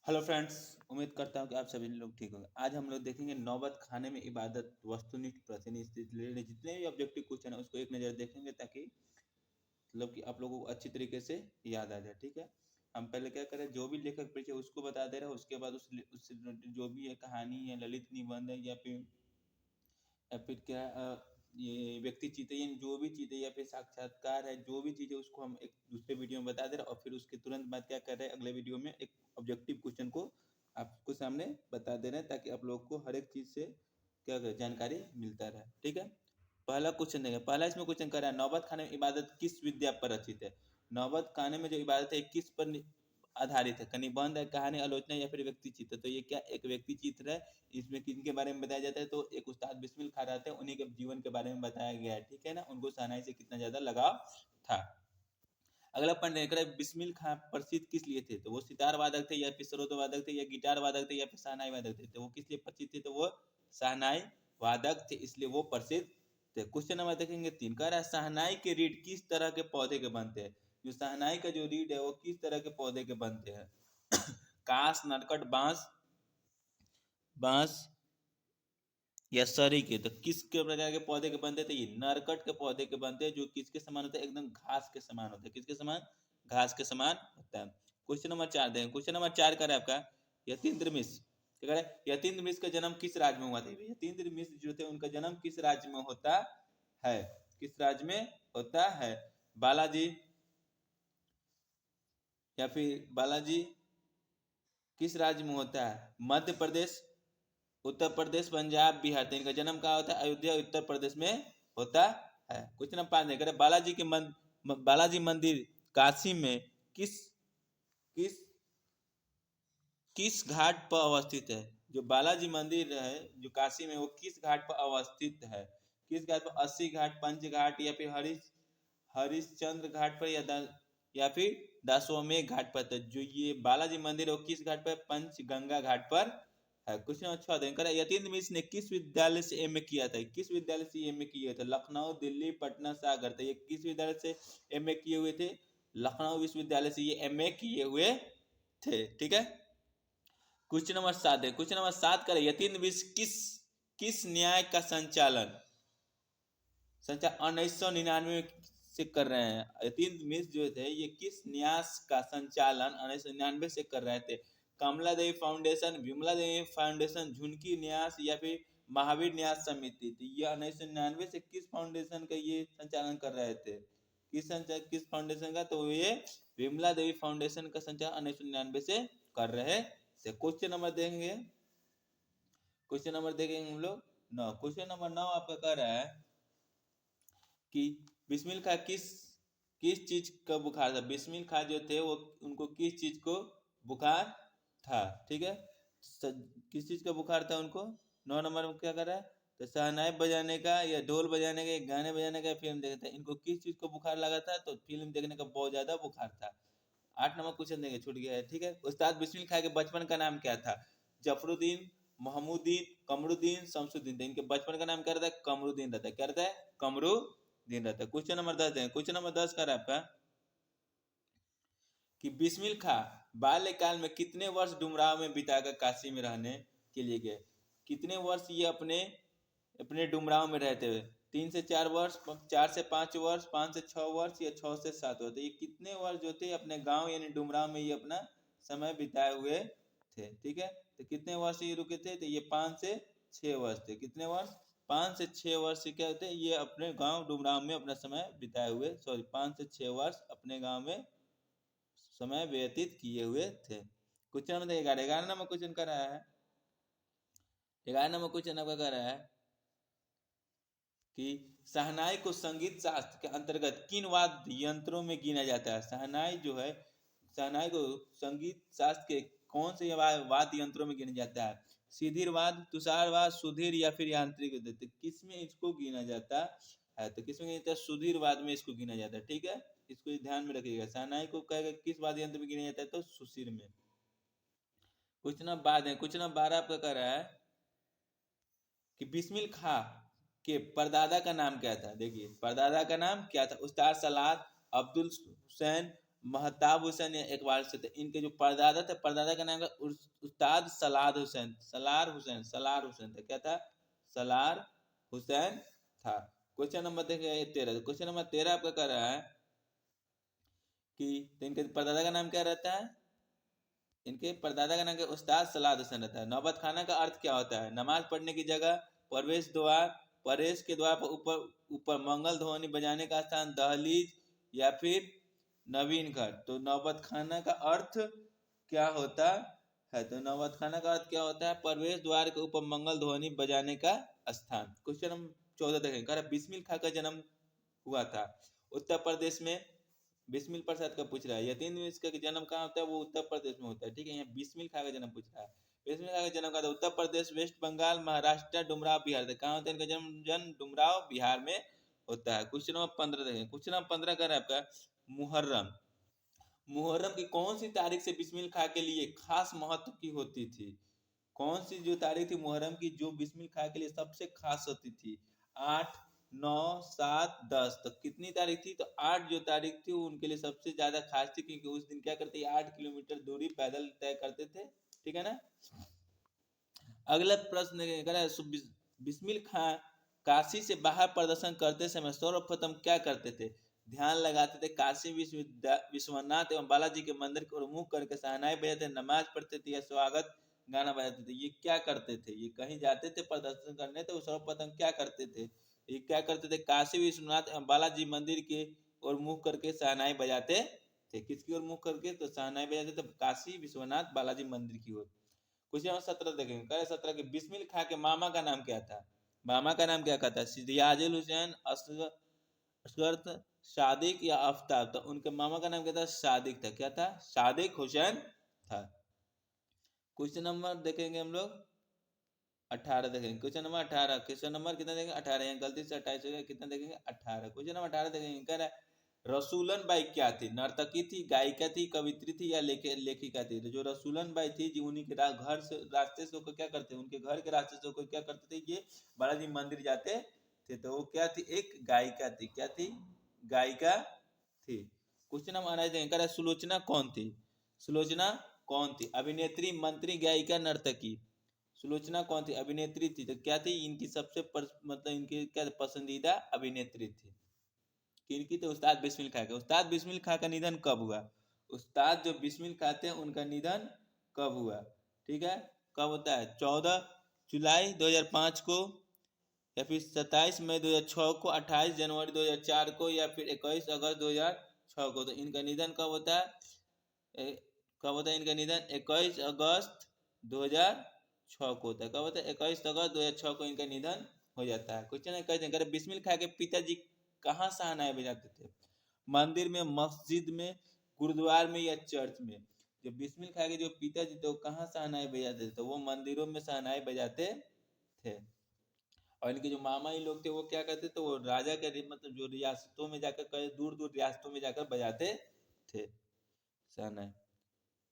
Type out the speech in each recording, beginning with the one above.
Hello friends. उम्मीद करता हूँ कि आप सभी लोग ठीक होंगे। आज हम लोग देखेंगे नौबत खाने में इबादत वस्तुनिष्ठ प्रतिनिधित्व रिलेटेड जितने भी ऑब्जेक्टिव क्वेश्चन है उसको एक नज़र देखेंगे ताकि मतलब कि आप लोगों को अच्छी तरीके से याद आ जाए। ठीक है, हम पहले क्या करें, जो भी लेखक परिचय उसको बता दे रहे हैं, उसके बाद उस जो भी है कहानी है, ललित निबंध है या फिर क्या ये व्यक्ति चीज है, यानी जो भी चीज़ है या फिर साक्षात्कार है, जो भी चीज़ है उसको हम एक दूसरे वीडियो में बता दे रहे हैं और फिर उसके तुरंत बाद क्या कर रहे हैं, अगले वीडियो में एक ऑब्जेक्टिव क्वेश्चन को आपको सामने बता दे रहे हैं ताकि आप लोग को हर एक चीज़ से क्या करें जानकारी मिलता रहे। ठीक है, पहला क्वेश्चन देंगे। पहला इसमें क्वेश्चन कर रहा है, नौबत खाने में इबादत किस विद्या पर रचित है। नौबत खाने में जो इबादत है किस पर आधारित है, निबंध है, कहानी, आलोचना या फिर व्यक्ति चित्र। तो ये क्या एक व्यक्ति चित्र है। इसमें किनके बारे में बताया जाता है, तो एक उस्ताद बिस्मिल खां रहते हैं, उन्हीं के जीवन के बारे में बताया गया है। ठीक है ना, उनको शहनाई से कितना ज्यादा लगाव था। अगला पॉइंट है, बिस्मिल खां प्रसिद्ध किस लिए थे, तो वो सितार वादक थे या फिर सरोद वादक थे या गिटार वादक थे या फिर शहनाई वादक थे। तो वो किस लिए प्रसिद्ध थे, तो वो शहनाई वादक थे, इसलिए वो प्रसिद्ध थे। क्वेश्चन नंबर देखेंगे 3, कह रहा है शहनाई के रीड किस तरह के पौधे के बनते हैं। जो शहनाई का जो रीड है वो किस तरह के पौधे के बनते हैं। कांस, नरकट, बांस बांस या सरी के। तो किस के प्रकार के पौधे के बनते थे, ये नरकट के पौधे के बनते हैं, जो किसके समान होता है, एकदम घास के समान होता है। किसके समान, घास के समान होता है। क्वेश्चन नंबर 4 दें। क्वेश्चन नंबर 4 कर आपका, यतीन्द्र मिश्र क्या करे, यतीन्द्र मिश्र का जन्म किस राज्य में हुआ था। यतीन्द्र मिश्र जो थे उनका जन्म किस राज्य में होता है, किस राज्य में होता है। बालाजी या फिर बालाजी किस राज्य में होता है, मध्य प्रदेश, उत्तर प्रदेश, पंजाब, बिहार। तो इनका जन्म कहाँ होता है, अयोध्या उत्तर प्रदेश में होता है। क्वेश्चन नंबर 5 देख बालाजी मंदिर काशी में किस किस किस घाट पर अवस्थित है। जो बालाजी मंदिर है जो काशी में, वो किस घाट पर अवस्थित है। किस घाट पर, 80 घाट, पंच घाट या फिर हरिश्चंद्र घाट पर या फिर दासोमेघ घाट पर। तो जो ये बालाजी मंदिर है वो किस घाट पर, पंचगंगा घाट पर है। क्वेश्चन अच्छा दें, यतीन्द्र मिश्र ने किस विद्यालय से एमए किया था। किस विद्यालय से एमए किए थे, लखनऊ, दिल्ली, पटना, सागर। तो ये किस विद्यालय से एमए किए हुए थे, लखनऊ विश्वविद्यालय से ये एमए किए हुए थे। ठीक है, क्वेश्चन नंबर 7 है। क्वेश्चन नंबर 7 का, यतीन्द्र मिश्र किस किस न्याय का संचालन 1999 से कर रहे हैं। यतीन्द्र मिश्र जो थे ये किस न्यास का संचालन 1999 से कर रहे थे। कमला देवी फाउंडेशन, विमला देवी फाउंडेशन, झुनकी न्यास या फिर महावीर न्यास समिति। तो ये 1999 से किस फाउंडेशन का ये संचालन कर रहे थे, किस फाउंडेशन का, तो ये विमला देवी फाउंडेशन का संचालन 1999 से कर रहे थे। क्वेश्चन नंबर देंगे, क्वेश्चन नंबर देखेंगे हम लोग 9। क्वेश्चन नंबर 9 आपका कह रहा है कि बिस्मिल खां किस किस चीज का बुखार था। बिस्मिल खां जो थे वो उनको किस चीज को बुखार था। ठीक है, किस चीज का बुखार था उनको। 9 नंबर में क्या कर रहा है, तो शहनाई बजाने का या ढोल बजाने का या गाने बजाने का, फिल्म देखते हैं। इनको किस चीज को बुखार लगा था, तो फिल्म देखने का बहुत ज्यादा बुखार था। 8 नंबर क्वेश्चन देंगे, छूट गया है। ठीक है, उस्ताद बिस्मिल खां के बचपन का नाम क्या था। जफरुद्दीन, महमूदीन, कमरुद्दीन, शमसुद्दीन। तो इनके बचपन का नाम क्या रहता है, कमरुद्दीन रहता है। क्या रहता है, कमरुद्दीन रहता है। क्वेश्चन नंबर 10 देंगे। क्वेश्चन नंबर 10 का आपका कि बिस्मिल खां बाल्यकाल में कितने वर्ष डुमराव में बिताकर काशी में रहने के लिए गए। कितने वर्ष ये अपने अपने डुमराव में रहते हुए, 3 से 4 वर्ष, 4 से 5 वर्ष, 5 से 6 वर्ष या 6 से 7 वर्ष। तो ये कितने वर्ष जो थे अपने गांव यानी डुमराव में ये अपना समय बिताए हुए थे। ठीक है, तो कितने वर्ष ये रुके थे, तो ये 5 से 6 वर्ष थे। कितने वर्ष, 5 से 6 वर्ष क्या होते हैं, ये अपने गांव डुमराव में अपना समय बिताए हुए, सॉरी 5 से 6 वर्ष अपने गांव में समय व्यतीत किए हुए थे। क्वेश्चन नंबर 11, 11 नंबर क्वेश्चन कर रहा है, 11 नंबर क्वेश्चन आपका कर रहा है कि शहनाई को संगीत शास्त्र के अंतर्गत किन वाद्य यंत्रों में गिना जाता है। शहनाई जो है, शहनाई को संगीत शास्त्र के कौन से वाद्य यंत्रों में गिना जाता है। सीधीर वाद्य, तुषार वाद्य, सुधीर या फिर यांत्रिक। तो किस में इसको गिना जाता है, तो किसमें गिना जाता है, सुधीर वाद्य में इसको गिना जाता है। ठीक है, इसको ध्यान में रखिएगा। शहनाई को कहेगा किस वाद्य यंत्र में गिना जाता है, तो सुशीर में। क्वेश्चन नंबर 12 है। क्वेश्चन नंबर 12 आपका कह रहा है कि बिस्मिल खां के परदादा का नाम क्या था। देखिए परदादा का नाम क्या था, उस्ताद सलाद, अब्दुल हुसैन, महताब हुसैन या इकबाल से थे। इनके जो परदादा थे, परदादा का नाम था उस्ताद सलार हुसैन, सलार हुसैन था। क्या था? सलार हुसैन था। क्वेश्चन नंबर देखिए 13। क्वेश्चन नंबर 13 आपका कह रहा है कि तो इनके परदादा का नाम क्या रहता है? इनके परदादा का नाम क्या? उस्ताद सलार हुसैन रहता है। नौबत खाना का अर्थ क्या होता है? नमाज पढ़ने की जगह, प्रवेश द्वार, प्रवेश के द्वार पर ऊपर ऊपर मंगल ध्वनि बजाने का स्थान, दहलीज, या फिर नवीन घर। तो नौबत खाना का अर्थ क्या होता है? तो नौबत खाना का अर्थ क्या होता है? प्रवेश द्वार के ऊपर मंगल ध्वनि बजाने का स्थान। क्वेश्चन हम 14 देखेंगे। बिस्मिल खां का जन्म हुआ था उत्तर प्रदेश में। बिस्मिल प्रसाद का पूछ रहा है। यतीन इसका जन्म कहाँ होता है? वो उत्तर प्रदेश में होता है। ठीक है, यहाँ बिस्मिल खां का जन्म पूछ रहा है। बिस्मिल खां का जन्म कहाँ था? उत्तर प्रदेश, वेस्ट बंगाल, महाराष्ट्र, डुमराव, बिहार। कहाँ होता है इनका जन्म? डुमराव, बिहार में होता है। क्वेश्चन नंबर 15 देखें। क्वेश्चन नंबर 15 का है आपका मुहर्रम। मुहर्रम की कौन सी तारीख से बिस्मिल खां के लिए खास महत्व की होती थी? कौन सी जो तारीख थी मुहर्रम की जो बिस्मिल खां के लिए सबसे खास होती थी? 8, 9, 7, 10। तो कितनी तारीख थी? तो 8 जो तारीख थी वो उनके लिए सबसे ज्यादा खास थी, क्योंकि उस दिन क्या करते? 8 किलोमीटर दूरी पैदल तय करते थे। ठीक है ना? अगला प्रश्न बिस्मिल खां काशी से बाहर प्रदर्शन करते समय सर्वप्रथम क्या करते थे? ध्यान लगाते थे, काशी विश्वनाथ एवं बालाजी के मंदिर को मुख करके शहनाई बजाते, नमाज पढ़ते थे, या स्वागत गाना बजाते थे। ये क्या करते थे? ये कहीं जाते थे प्रदर्शन करने, तो सर्वप्रथम क्या करते थे? ये क्या करते थे? काशी विश्वनाथ एवं बालाजी मंदिर के और मुख करके शहनाई बजाते थे। किसकी ओर मुख करके? तो शहनाई बजाते थे काशी विश्वनाथ बालाजी मंदिर की ओर। क्वेश्चन नंबर 17 देखेंगे। कह 17 के बिस्मिल खां के मामा का नाम क्या था? मामा का नाम क्या था? सियाजुल हुसैन, असगर्त, सादिक, या आफ्ताब। तो उनके मामा का नाम क्या था? सादिक था। क्या था? सादिक हुसैन था। क्वेश्चन नंबर देखेंगे हम लोग 18 देखेंगे। Question number 18। क्वेश्चन नंबर कितना देखेंगे? 18। यहाँ गलती से 28 हो गया। कितना देखेंगे? 18। क्वेश्चन नंबर 18 देखेंगे। कह रहा है रसूलन बाई क्या थी? नर्तकी थी, गायिका थी, कवित्री थी, या लेखिका थी? तो जो रसूलन बाई थी जी, उन्हीं के घर से रास्ते से होकर क्या करते? उनके घर के रास्ते से होकर क्या करते थे? ये बालाजी मंदिर जाते थे। तो वो क्या थी? एक गायिका थी। क्या थी? गायिका थी। क्वेश्चन नंबर 19 देखेंगे। कह रहा है सुलोचना कौन थी? सुलोचना कौन थी? अभिनेत्री, मंत्री, गायिका, नर्तकी। सुलोचना कौन थी? अभिनेत्री थी। तो क्या थी? इनकी सबसे मतलब इनकी क्या पसंदीदा अभिनेत्री थी। किनकी? तो उस्ताद बिस्मिल खां का। उस्ताद बिस्मिल खां का निधन कब हुआ? उस्ताद जो बिस्मिल खां थे उनका निधन कब हुआ? ठीक है, कब होता है? 14 जुलाई 2005 को, या फिर 27 मई 2006 को, 28 जनवरी 2004 को, या फिर 21 अगस्त 2006 को। तो इनका निधन कब होता है? कब होता है इनका निधन? 21 अगस्त 2006 को होता है। कब होता है? 21 अगस्त 2006 को इनका निधन हो जाता है। क्वेश्चन कहते हैं बिस्मिल खां के पिताजी कहाँ शहनाई बजाते थे? मंदिर में, मस्जिद में, गुरुद्वार में, या चर्च में? जो बिस्मिल खां के जो पिताजी थे वो कहाँ शहनाई बजाते थे? तो वो मंदिरों में शहनाई बजाते थे। और इनके जो मामा ही लोग थे वो क्या करते? तो वो राजा के मतलब जो रियासतों में जाकर, कई दूर दूर रियासतों में जाकर बजाते थे शहनाई।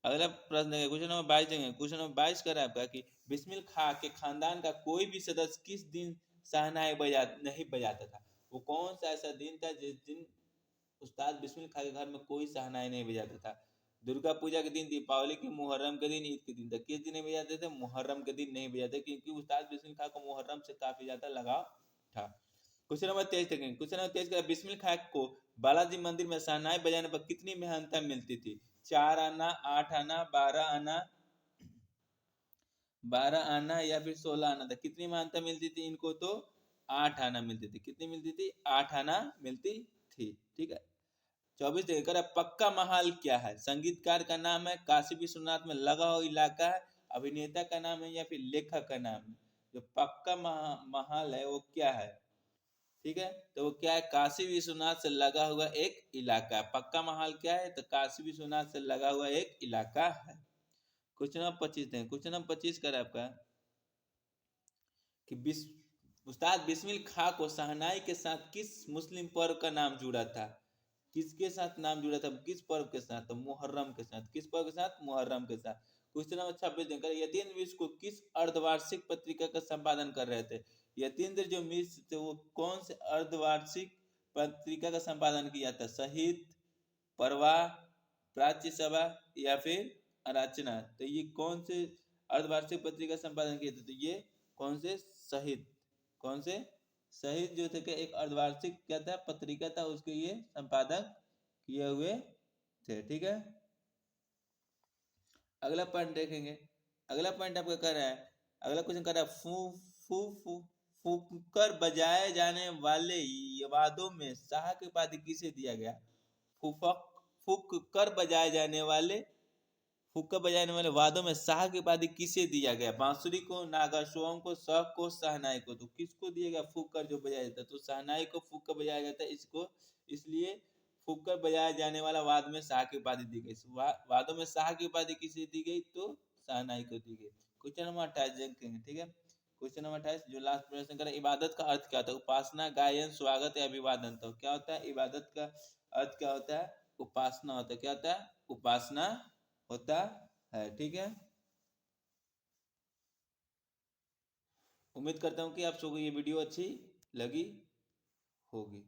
अगला प्रश्न है क्वेश्चन नंबर 22 देंगे। क्वेश्चन नंबर 22 कर रहा है आपका कि बिस्मिल खां के खानदान का कोई भी सदस्य किस दिन शहनाई नहीं बजाता था? वो कौन सा ऐसा दिन था जिस दिन उस्ताद बिस्मिल खां के घर में कोई शहनाई नहीं बजाता था? दुर्गा पूजा के दिन, दीपावली के, मुहर्रम के दिन, ईद के दिन। किस दिन नहीं बजाते थे? मुहर्रम के दिन नहीं बजाते, क्योंकि उस्ताद बिस्मिल खां को मुहर्रम से काफी ज्यादा लगाव था। क्वेश्चन नंबर 23 देखेंगे। क्वेश्चन नंबर 23 का बिस्मिल खां को बालाजी मंदिर में शहनाई बजाने पर कितनी मेहनत मिलती थी? 4 आना, 8 आना, 12 आना, 12 आना, या फिर 16 आना था? कितनी मान्यता मिलती थी इनको? तो 8 आना मिलती थी। कितनी मिलती थी? 8 आना मिलती थी। ठीक है। 24 देखकर पक्का महाल क्या है? संगीतकार का नाम है, काशी विश्वनाथ में लगा हुआ इलाका है, अभिनेता का नाम है, या फिर लेखक का नाम है? जो पक्का महाल है वो क्या है? ठीक है, तो वो क्या है? काशी विश्वनाथ से लगा हुआ एक इलाका है। पक्का महाल क्या है? तो काशी विश्वनाथ से लगा हुआ एक इलाका है। क्वेश्चन नंबर 25 दें। क्वेश्चन नंबर 25 कर आपका कि उस्ताद बिस्मिल खां को शहनाई के साथ किस मुस्लिम पर्व का नाम जुड़ा था? किसके साथ नाम जुड़ा था? किस पर्व के साथ? तो मुहर्रम के साथ। किस पर्व के साथ? मुहर्रम के साथ। क्वेश्चन नंबर 26 देकर यतीन्द्र मिश्र को किस अर्धवार्षिक पत्रिका का संपादन कर रहे थे? यतीन्द्र जो मिश्र थे वो कौन से अर्धवार्षिक पत्रिका का संपादन किया था? शहीद, परवाह, प्राच्य सभा या फिर अर्चना। तो ये कौन से अर्धवार्षिक पत्रिका संपादन किए थे? तो ये कौन से शहीद, कौन से शहीद जो थे कि एक अर्धवार्षिक क्या था पत्रिका था, उसके ये संपादक किए हुए थे। ठीक है, अगला पॉइंट देखेंगे। अगला पॉइंट आपका कर रहा है, अगला क्वेश्चन कर रहा है फू फू फू फूक कर बजाए जाने वाले वादों में शाह की उपाधि किसे दिया गया? फूफक फूक कर बजाए जाने वाले, फूक कर बजाने वाले वादों में शाह की उपाधि किसे दिया गया? बांसुरी को, नागाशोम को, शह को, शहनाई को। तो किसको दिया गया फूक कर जो बजाया जाता है? तो शहनाई को फूक कर बजाया जाता है, इसको इसलिए फूक कर बजाया जाने वाला वाद में शाह की उपाधि दी गई। वादों में शाह की उपाधि किसे दी गई? तो शहनाई को दी गई। क्वेश्चन नंबर 28 देखेंगे। ठीक है, क्वेश्चन नंबर 28 जो लास्ट प्रश्न कर, इबादत का अर्थ क्या होता है? उपासना, गायन, स्वागत या अभिवादन। तो क्या होता है इबादत का अर्थ? क्या होता है? उपासना होता है। क्या होता है? उपासना होता है। ठीक है, उम्मीद करता हूँ कि आप सबको ये वीडियो अच्छी लगी होगी।